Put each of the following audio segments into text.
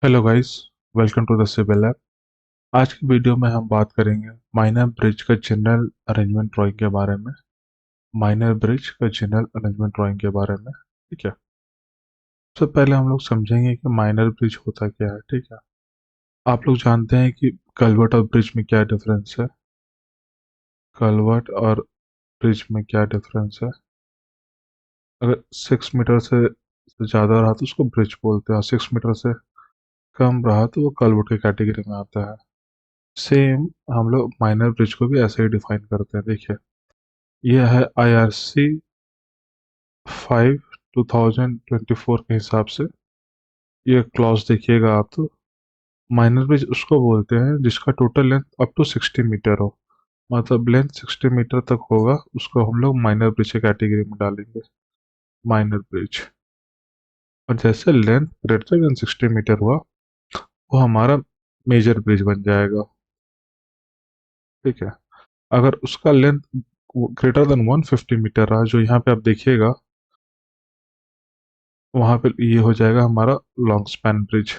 Hello guys, welcome to the civil lab. आज की video में हम बात करेंगे माइनर ब्रिज का जनरल अरेंजमेंट ड्राइंग के बारे में। माइनर ब्रिज का जनरल अरेंजमेंट ड्राइंग के बारे में, ठीक है। सबसे पहले हम लोग समझेंगे कि माइनर ब्रिज होता क्या है, ठीक है। आप लोग जानते हैं कि कलवर्ट और ब्रिज में क्या डिफरेंस है। कलवर्ट और ब्रिज में क्या डिफरेंस है। अगर 6 मीटर से ज़्यादा रहा तो उसको ब्रिज बोलते हैं, और 6 मीटर से कम रहा तो वो कलवर्ट की कैटेगरी में आता है। सेम हम लोग माइनर ब्रिज को भी ऐसे ही डिफाइन करते हैं। देखिए, यह है IRC 5/2024 के हिसाब से। ये क्लॉज देखिएगा आप तो। माइनर ब्रिज उसको बोलते हैं जिसका total length up to 60 metre हो। मतलब लेंथ 60 मीटर तक होगा, उसको हम लोग माइनर ब्रिज की कैटेगरी में डालेंगे। Minor bridge. और जैसे लेंथ ग्रेटर देन 60 मीटर हुआ, वो हमारा मेजर ब्रिज बन जाएगा, ठीक है। अगर उसका लेंथ ग्रेटर देन 150 मीटर रहा, जो यहाँ पे आप देखिएगा, वहां पे ये हो जाएगा हमारा long span bridge.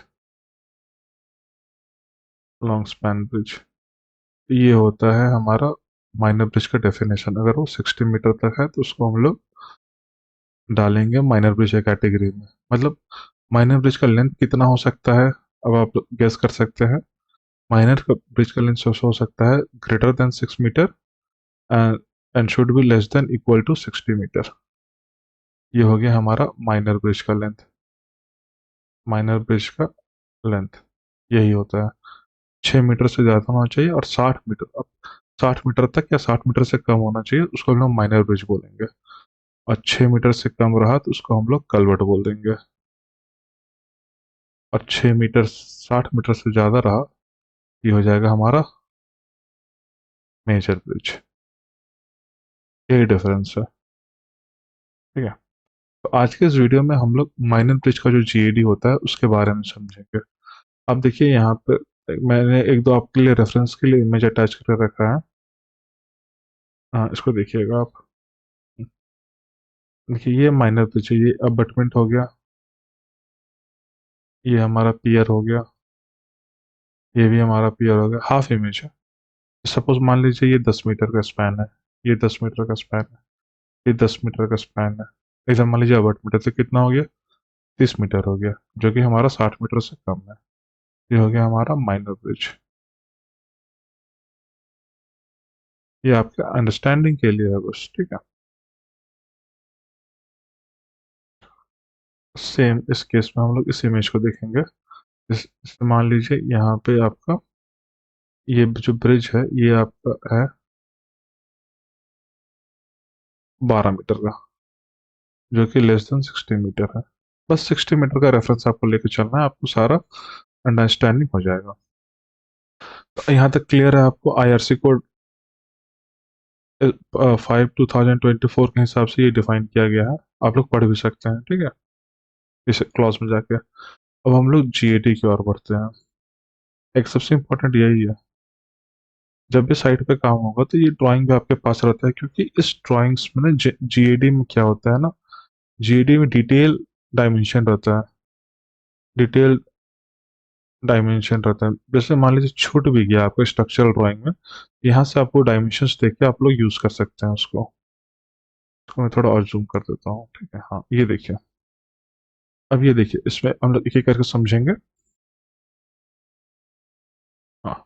Long span bridge ये होता है हमारा माइनर ब्रिज का डेफिनेशन। अगर वो 60 मीटर तक है तो उसको हम लोग डालेंगे माइनर ब्रिज की कैटेगरी में। मतलब माइनर ब्रिज का लेंथ कितना हो सकता है, अब आप गेस कर सकते हैं। माइनर ब्रिज का लेंथ हो सकता है greater than 6 metre and should be less than equal to 60 metre. ये हो गया हमारा माइनर ब्रिज का लेंथ। माइनर ब्रिज का लेंथ यही होता है। 6 मीटर से ज़्यादा होना चाहिए, और 60 मीटर, अब 60 मीटर तक या 60 मीटर से कम होना चाहिए, उसको हम लोग माइनर ब्रिज बोलेंगे। और 6 मीटर से कम रहा तो उसको हम लोग कलवर्ट बोल देंगे। और 6 मीटर 60 मीटर से ज़्यादा रहा, ये हो जाएगा हमारा मेजर ब्रिज। यही डिफरेंस है, ठीक है। तो आज के इस वीडियो में हम लोग माइनर ब्रिज का जो GAD होता है उसके बारे में समझेंगे। अब देखिए यहाँ पे मैंने एक दो आपके लिए रेफरेंस के लिए इमेज अटैच करके रखा है। हाँ, इसको देखिएगा आप। देखिए, ये माइनर ब्रिज है, ये अबटमेंट हो गया, ये हमारा पियर हो गया, ये भी हमारा पियर हो गया। हाफ इमेज है। सपोज मान लीजिए ये 10 मीटर का स्पैन है, ये 10 मीटर का स्पैन है, ये 10 मीटर का स्पैन है। इधर मान लीजिए अबटमीटर से कितना हो गया, 30 मीटर हो गया, जो कि हमारा 60 मीटर से कम है। ये हो गया हमारा माइनर ब्रिज। ये आपके अंडरस्टैंडिंग के लिए है बस, ठीक है। सेम इस केस में हम लोग इस इमेज को देखेंगे। मान लीजिए यहाँ पे आपका ये जो ब्रिज है ये आपका है 12 मीटर का, जो कि लेस देन 60 मीटर है। बस 60 मीटर का रेफरेंस आपको लेके चलना है, आपको सारा अंडरस्टैंडिंग हो जाएगा। तो यहाँ तक क्लियर है आपको। IRC कोड 5/2024 के हिसाब से ये डिफाइन किया गया है। आप लोग पढ़ भी सकते हैं, ठीक है, इस क्लॉज में जाके। अब हम लोग GAD की ओर बढ़ते हैं। एक सबसे इम्पोर्टेंट यही है, जब भी साइट पे काम होगा तो ये ड्राइंग भी आपके पास रहता है, क्योंकि इस ड्राइंग्स में ना GAD में क्या होता है ना, GAD में डिटेल डायमेंशन रहता है। डिटेल डायमेंशन रहता है। जैसे मान लीजिए छूट भी गया आपको स्ट्रक्चरल ड्राइंग में, यहाँ से आपको डायमेंशंस देख के आप लोग यूज कर सकते हैं उसको। इसको मैं थोड़ा और जूम कर देता हूँ, ठीक है। हाँ, ये देखिए। अब ये देखिए, इसमें हम लोग एक एक करके समझेंगे। हाँ,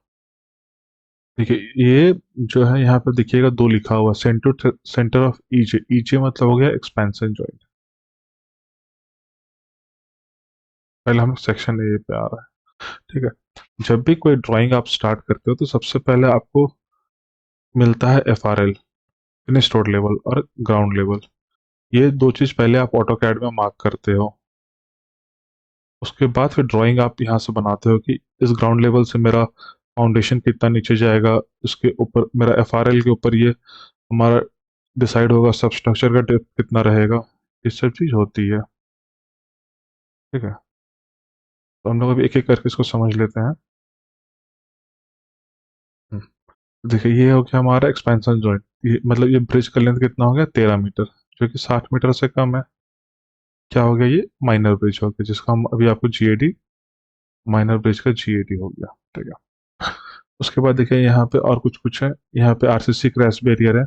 देखिए, ये जो है यहाँ पे देखिएगा, दो लिखा हुआ centre centre of EJ। EJ मतलब हो गया एक्सपेंशन जॉइंट। पहले हम सेक्शन ए पे आ रहा है, ठीक है। जब भी कोई ड्राइंग आप स्टार्ट करते हो तो सबसे पहले आपको मिलता है FRL, फिनिश रोड लेवल, और ग्राउंड लेवल। ये दो चीज पहले आप ऑटो कैड में मार्क करते हो। उसके बाद फिर ड्राइंग आप यहाँ से बनाते हो कि इस ग्राउंड लेवल से मेरा फाउंडेशन कितना नीचे जाएगा, इसके ऊपर मेरा FRL के ऊपर ये हमारा डिसाइड होगा सब स्ट्रक्चर का डेप्थ कितना रहेगा। ये सब चीज होती है, ठीक है। तो हम लोग अभी एक एक करके इसको समझ लेते हैं। हम्म, देखिए, ये हो गया हमारा एक्सपेंशन जॉइंट। ये मतलब ये ब्रिज का लेंथ कितना हो गया, 13 मीटर, जो कि 60 मीटर से कम है। क्या हो गया, ये माइनर ब्रिज हो गया, जिसका हम अभी आपको GAD माइनर ब्रिज का जीएडी हो गया। ठीक है। उसके बाद देखिए यहाँ पे और कुछ कुछ है। यहाँ पे आरसीसी क्रैश बैरियर है।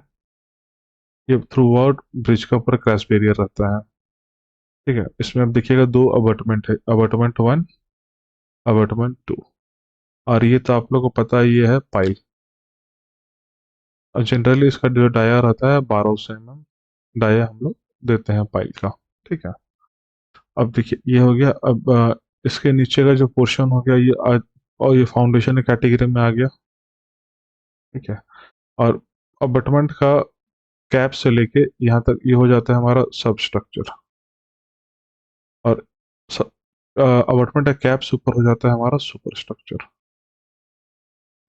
ये थ्रू आउट ब्रिज के ऊपर क्रैश बैरियर रहता है। ठीक है। इसमें अब देखिएगा दो अबटमेंट है, अबटमेंट वन, अबटमेंट टू। और ये तो आप लोगों को पता ही है पाइल। और जनरली इसका जो डाया रहता है 1200 mm डाया हम लोग देते हैं पाइल का। ठीक है। अब देखिए ये हो गया। अब इसके नीचे का जो पोर्शन हो गया ये और ये फाउंडेशन कैटेगरी में आ गया। ठीक है। और अबटमेंट का कैप से लेके यहाँ तक ये हो जाता है हमारा सब स्ट्रक्चर। और अबटमेंट का कैप से ऊपर हो जाता है हमारा सुपर स्ट्रक्चर।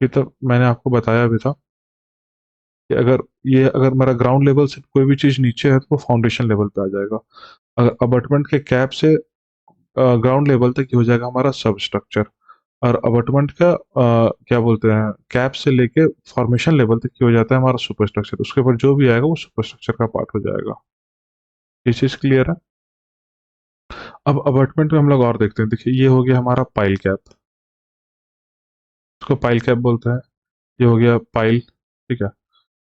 ये तो मैंने आपको बताया भी था कि अगर मेरा ग्राउंड लेवल से कोई भी चीज़ नीचे है तो वो फाउंडेशन लेवल पे आ जाएगा। अगर अबटमेंट के कैप से ग्राउंड लेवल तक ये हो जाएगा हमारा सब स्ट्रक्चर। और अबटमेंट का क्या बोलते हैं कैप से लेके फॉर्मेशन लेवल तक ये हो जाता है हमारा सुपर स्ट्रक्चर। उसके ऊपर जो भी आएगा वो सुपर स्ट्रक्चर का पार्ट हो जाएगा। ये चीज़ क्लियर है। अब अबटमेंट में हम लोग और देखते हैं। देखिए ये हो गया हमारा पाइल कैप। इसको पाइल कैप बोलते हैं। ये हो गया पाइल। ठीक है।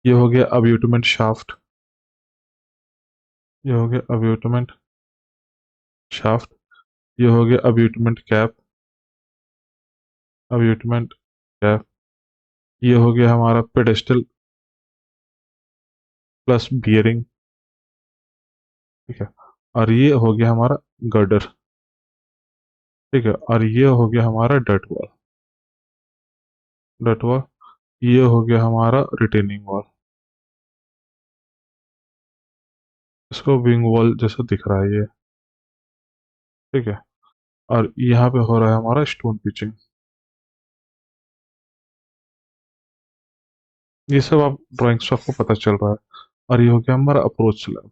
ये हो गया अब्यूटमेंट शाफ्ट। ये हो गया अब्यूटमेंट शाफ्ट। ये हो गया अब्यूटमेंट कैप। अब्यूटमेंट कैप। ये हो गया हमारा पेडेस्टल प्लस बियरिंग। ठीक है। और ये हो गया हमारा गर्डर। ठीक है। और ये हो गया हमारा डट वॉल। डट वॉल। ये हो गया हमारा रिटेनिंग वॉल। इसको विंग वॉल जैसा दिख रहा है ये। ठीक है। और यहाँ पे हो रहा है हमारा स्टोन पिचिंग। ये सब आप ड्राइंग्स से आपको पता चल रहा है। और ये हो गया हमारा अप्रोच स्लैब।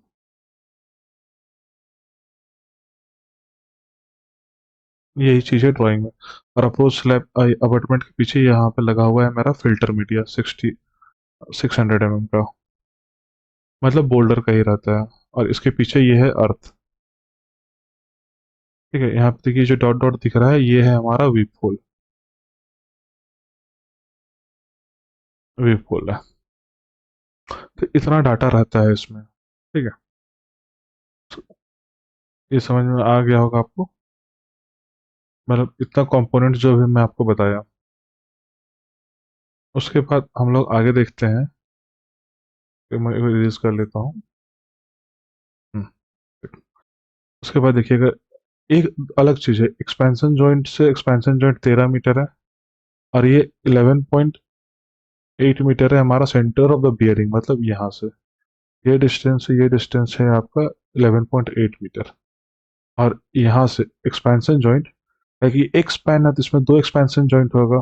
यही चीज़ है ड्राइंग में। और अप्रोच स्लैब अपार्टमेंट के पीछे यहाँ पे लगा हुआ है मेरा फिल्टर मीडिया 600 mm का। मतलब बोल्डर का ही रहता है। और इसके पीछे ये है अर्थ। ठीक है। यहाँ पे देखिए जो डॉट डॉट दिख रहा है ये है हमारा वीप होल। वीप होल है। तो इतना डाटा रहता है इसमें। ठीक है। ये समझ में आ गया होगा आपको। मतलब इतना कंपोनेंट जो भी मैं आपको बताया। उसके बाद हम लोग आगे देखते हैं कि मैं रिलीज कर लेता हूँ। हम्म, उसके बाद देखिएगा एक अलग चीज है। एक्सपेंशन जॉइंट से एक्सपेंशन जॉइंट 13 मीटर है। और ये 11.8 मीटर है हमारा सेंटर ऑफ द बियरिंग। मतलब यहाँ से ये डिस्टेंस है आपका 11.8 मीटर। और यहाँ से एक्सपेंशन जॉइंट है कि एक स्पैन है तो इसमें दो एक्सपेंशन जॉइंट होगा।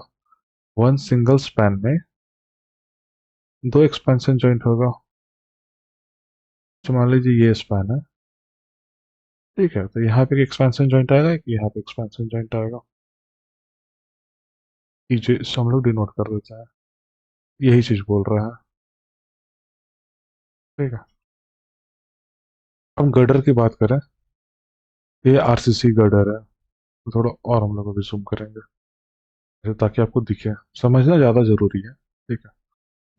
वन सिंगल स्पैन में दो एक्सपेंशन जॉइंट होगा। तो मान लीजिए ये स्पैन है। ठीक है। तो यहाँ पे एक्सपेंशन जॉइंट आएगा कि यहाँ पे एक्सपेंशन जॉइंट आएगा। ये इसको हम लोग डिनोट कर देते हैं। यही चीज बोल रहा है। ठीक है। हम गर्डर की बात करें। ये आरसीसी गर्डर है। तो थोड़ा और हम लोग अभी जूम करेंगे ताकि आपको दिखे। समझना ज़्यादा ज़रूरी है। ठीक है।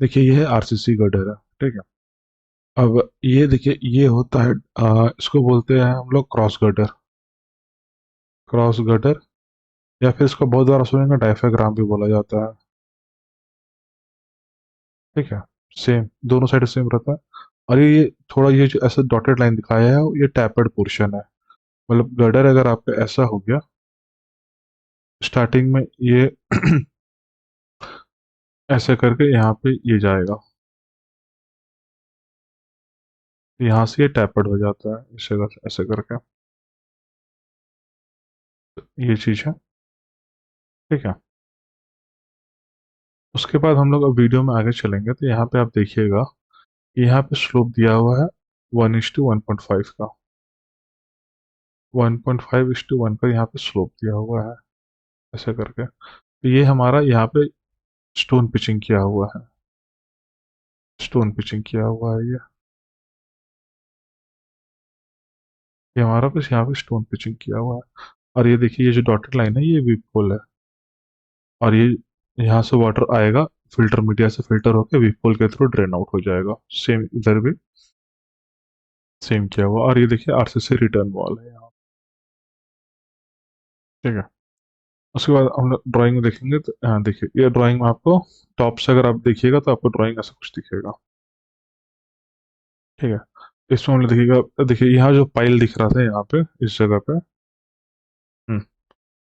देखिए ये है आरसीसी गर्डर है। ठीक है। अब ये देखिए ये होता है इसको बोलते हैं हम लोग क्रॉस गर्डर। क्रॉस गर्डर या फिर इसको बहुत बार सुनेंगे डायफ्राम भी बोला जाता है। ठीक है। सेम दोनों साइड सेम रहता है। और ये थोड़ा ये जो ऐसा डॉटेड लाइन दिखाया है ये टैपर्ड पोर्शन है। मतलब गर्डर अगर आपका ऐसा हो गया स्टार्टिंग में ये ऐसे करके यहाँ पे ये जाएगा। यहाँ से ये टैपर्ड हो जाता है ऐसे करके। ये चीज़ है। ठीक है। उसके बाद हम लोग अब वीडियो में आगे चलेंगे तो यहाँ पे आप देखिएगा यहाँ पे स्लोप दिया हुआ है 1:1.5 का। 1.5:1 का यहाँ पे स्लोप दिया हुआ है ऐसे करके। तो ये हमारा यहाँ पे स्टोन पिचिंग किया हुआ है। स्टोन पिचिंग किया हुआ है ये हमारा बस यहाँ पे स्टोन पिचिंग किया हुआ है। और ये देखिए, ये जो डॉटेड लाइन है ये वीप पोल है। और ये यहाँ से वाटर आएगा, फिल्टर मीडिया से फिल्टर होकर वीप पोल के थ्रू ड्रेन आउट हो जाएगा। सेम इधर भी सेम किया हुआ। और ये देखिए आरसीसी रिटर्न वॉल है यहाँ। ठीक है। उसके बाद हम लोग ड्राइंग में देखेंगे तो यहाँ देखिए, ये ड्राइंग में आपको टॉप से अगर आप देखिएगा तो आपको ड्राइंग ऐसा कुछ दिखेगा। ठीक है। इसमें हम लोग देखिएगा, देखिए यहाँ जो पाइल दिख रहा था यहाँ पे, इस जगह पे,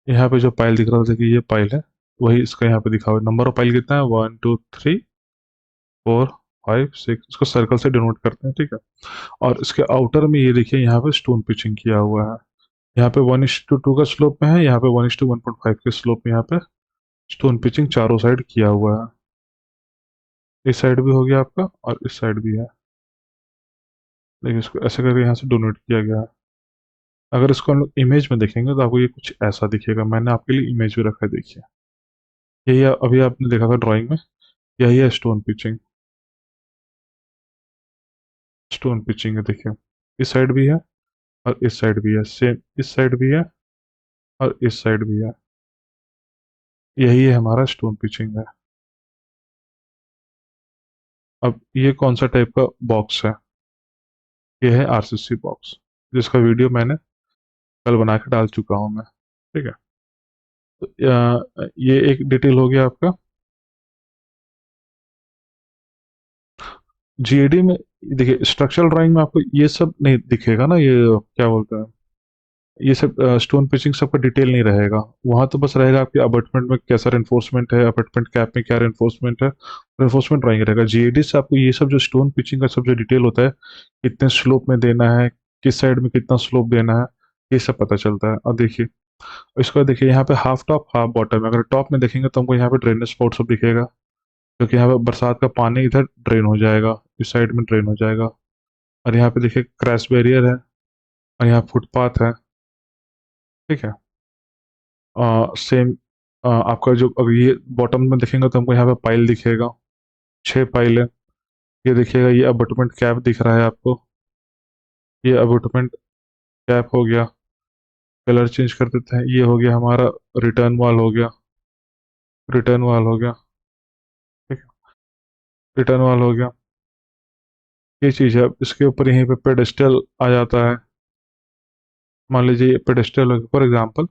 यहाँ पे जो पाइल दिख रहा था, देखिए ये पाइल है, वही इसका यहाँ पे दिखा हुआ है। नंबर ऑफ पाइल कितना है? 1 2 3 4 5 6। इसको सर्कल से डिनोट करते हैं। ठीक है। और इसके आउटर में ये देखिए, यहाँ पे स्टोन पिचिंग किया हुआ है। यहाँ पे 1:2 का स्लोप में है, यहाँ पे 1:1.5 के स्लोप में यहाँ पे स्टोन पिचिंग चारों साइड किया हुआ है। इस साइड भी हो गया आपका और इस साइड भी है। देखिए इसको ऐसे करके यहाँ से डोनेट किया गया है। अगर इसको हम लोग इमेज में देखेंगे तो आपको ये कुछ ऐसा दिखेगा। मैंने आपके लिए इमेज भी रखा है, देखिए। यही अभी आपने देखा था ड्राइंग में, यही है स्टोन पिचिंग। स्टोन पिचिंग है, देखिए। इस साइड भी है और इस साइड भी है, सेम इस साइड भी है और इस साइड भी है। यही है हमारा स्टोन पिचिंग है। अब ये कौन सा टाइप का बॉक्स है? ये है आरसीसी बॉक्स, जिसका वीडियो मैंने कल बना के डाल चुका हूँ मैं। ठीक है। तो ये एक डिटेल हो गया आपका। जीएडी में देखिए, स्ट्रक्चरल ड्राइंग में आपको ये सब नहीं दिखेगा ना, ये क्या बोलते हैं, ये सब स्टोन पिचिंग सबका डिटेल नहीं रहेगा। वहां तो बस रहेगा आपके अबटमेंट में कैसा रेनफोर्समेंट है, अबटमेंट कैप में क्या रेनफोर्समेंट है, रेनफोर्समेंट ड्राइंग रहेगा। जीएडी से आपको ये सब जो स्टोन पिचिंग का सब जो डिटेल होता है, कितने स्लोप में देना है, किस साइड में कितना स्लोप देना है, ये सब पता चलता है। और देखिए, इसको देखिए यहाँ पे हाफ टॉप हाफ बॉटम है। अगर टॉप में देखेंगे तो हमको यहाँ पे ड्रेनेज स्पॉट सब दिखेगा, क्योंकि यहाँ पे बरसात का पानी इधर ड्रेन हो जाएगा, इस साइड में ड्रेन हो जाएगा। और यहाँ पे देखिए क्रैश बैरियर है और यहाँ फुटपाथ है। ठीक है। सेम आपका जो, अगर ये बॉटम में देखेंगे तो हमको यहाँ पे पाइल दिखेगा, 6 पाइल है। ये देखिएगा, ये अबटमेंट कैप दिख रहा है आपको, ये अबटमेंट कैप हो गया। कलर चेंज कर देते हैं, ये हो गया हमारा रिटर्न वॉल हो गया। रिटर्न वॉल हो गया। ठीक है। रिटर्न वॉल हो गया। ये चीज़ है। अब इसके ऊपर यहीं पे पेडेस्टल आ जाता है। मान लीजिए ये पेडेस्टल हो गया, फॉर एग्जाम्पल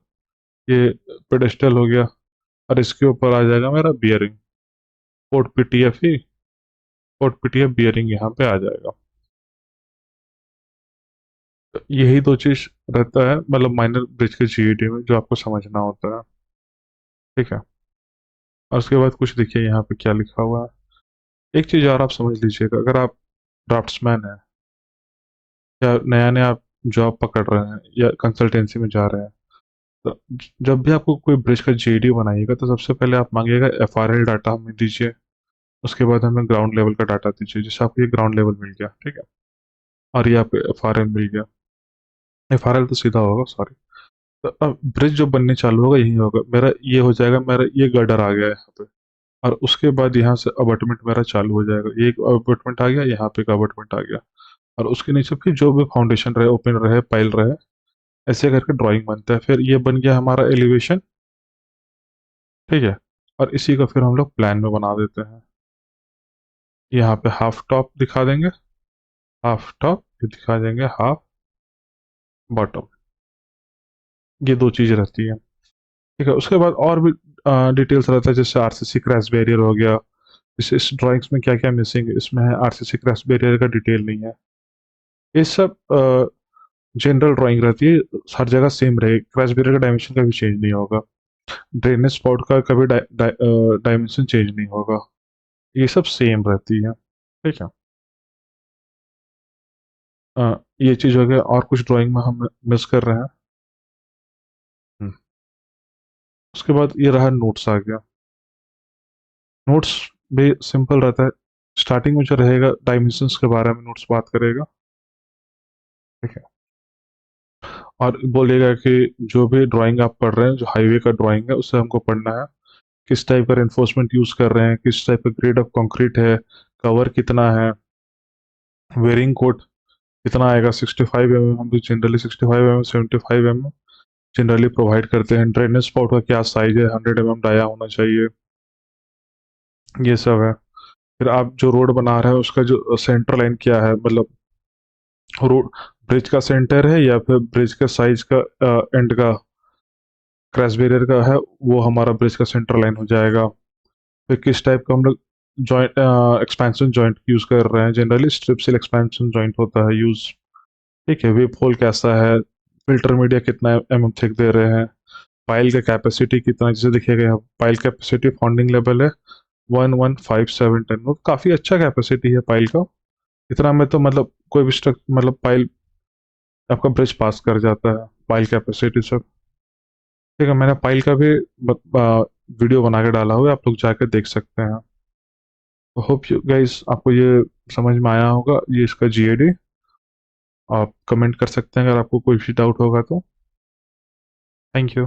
ये पेडेस्टल हो गया। और इसके ऊपर आ जाएगा मेरा बियरिंग, पोर्ट पीटीएफ ही, पोर्ट पीटीएफ बियरिंग यहाँ पे आ जाएगा। तो यही दो चीज रहता है, मतलब माइनर ब्रिज के जीईडी में, जो आपको समझना होता है। ठीक है। और उसके बाद कुछ देखिए यहाँ पे क्या लिखा हुआ है। एक चीज और आप समझ लीजिएगा, अगर आप ड्राफ्ट्समैन हैं या नया नया आप जॉब पकड़ रहे हैं या कंसल्टेंसी में जा रहे हैं, तो जब भी आपको कोई ब्रिज का जीईडी बनाइएगा तो सबसे पहले आप मांगिएगा एफआरएल डाटा हमें दीजिए। उसके बाद हमें ग्राउंड लेवल का डाटा दीजिए। जैसे आपको ये ग्राउंड लेवल मिल गया, ठीक है, और ये आपको एफआरएल मिल गया। एफआरएल तो सीधा होगा, सॉरी। तो अब ब्रिज जो बनने चालू होगा यही होगा मेरा, ये हो जाएगा मेरा, ये गर्डर आ गया है यहाँ पे। और उसके बाद यहाँ से अबटमेंट मेरा चालू हो जाएगा। ये एक अबटमेंट आ गया, यहाँ पे एक अबटमेंट आ गया। और उसके नीचे फिर जो भी फाउंडेशन रहे, ओपन रहे, पाइल रहे, ऐसे करके ड्राइंग बनता है। फिर ये बन गया हमारा एलिवेशन। ठीक है। और इसी का फिर हम लोग प्लान में बना देते हैं। यहाँ पे हाफ टॉप दिखा देंगे, हाफ टॉप, ये दिखा देंगे हाफ बॉटम। ये दो चीज़ रहती है। ठीक है। उसके बाद और भी डिटेल्स रहता है, जैसे आरसीसी क्रैश बैरियर हो गया। इस ड्राइंग्स में क्या क्या मिसिंग है, इसमें है आरसीसी क्रैश बैरियर का डिटेल नहीं है। ये सब जनरल ड्राइंग रहती है, हर जगह सेम रहे, क्रैश बैरियर का डायमेंशन कभी चेंज नहीं होगा। ड्रेनेज स्पॉट का कभी डायमेंशन चेंज नहीं होगा। ये सब सेम रहती है। ठीक है। ये चीज़ हो गया। और कुछ ड्राइंग में हम मिस कर रहे हैं। हम्म, उसके बाद ये रहा नोट्स आ गया। नोट्स भी सिंपल रहता है। स्टार्टिंग में जो रहेगा, डायमेंशंस के बारे में नोट्स बात करेगा। ठीक है। और बोलेगा कि जो भी ड्राइंग आप पढ़ रहे हैं, जो हाईवे का ड्राइंग है, उससे हमको पढ़ना है किस टाइप का रेनफोर्समेंट यूज कर रहे हैं, किस टाइप का ग्रेड ऑफ कंक्रीट है, कवर कितना है, वेरिंग कोट कितना आएगा, 65 mm, हम तो generally 65 mm, 75 mm, generally provide करते हैं। ड्रेनेज स्पॉट का क्या साइज है, 100 mm डाया होना चाहिए, ये सब है। फिर आप जो रोड बना रहे हैं उसका जो सेंटर लाइन क्या है, मतलब रोड ब्रिज का सेंटर है या फिर ब्रिज के साइज का एंड का क्रैश बैरियर का है, वो हमारा ब्रिज का सेंटर लाइन हो जाएगा। फिर किस टाइप का हम लोग जॉइंट एक्सपेंशन जॉइंट यूज़ कर रहे हैं, जनरली स्ट्रिप सिल एक्सपेंशन जॉइंट होता है यूज़। ठीक है, वेब होल कैसा है, फिल्टर मीडिया कितना थिक दे रहे हैं, पाइल का कैपेसिटी कितना, जैसे देखिएगा यहाँ पाइल कैपेसिटी फॉन्डिंग लेवल है 11571 टन, काफ़ी अच्छा कैपेसिटी है पाइल का। इतना में तो मतलब कोई भी मतलब पाइल आपका ब्रिज पास कर जाता है पाइल कैपेसिटी से। ठीक है, मैंने पाइल का भी वीडियो बना के डाला हुआ है, आप लोग जाके देख सकते हैं। होप यू गाइस आपको ये समझ में आया होगा, ये इसका जीएडी। आप कमेंट कर सकते हैं अगर आपको कोई भी डाउट होगा तो। Thank you.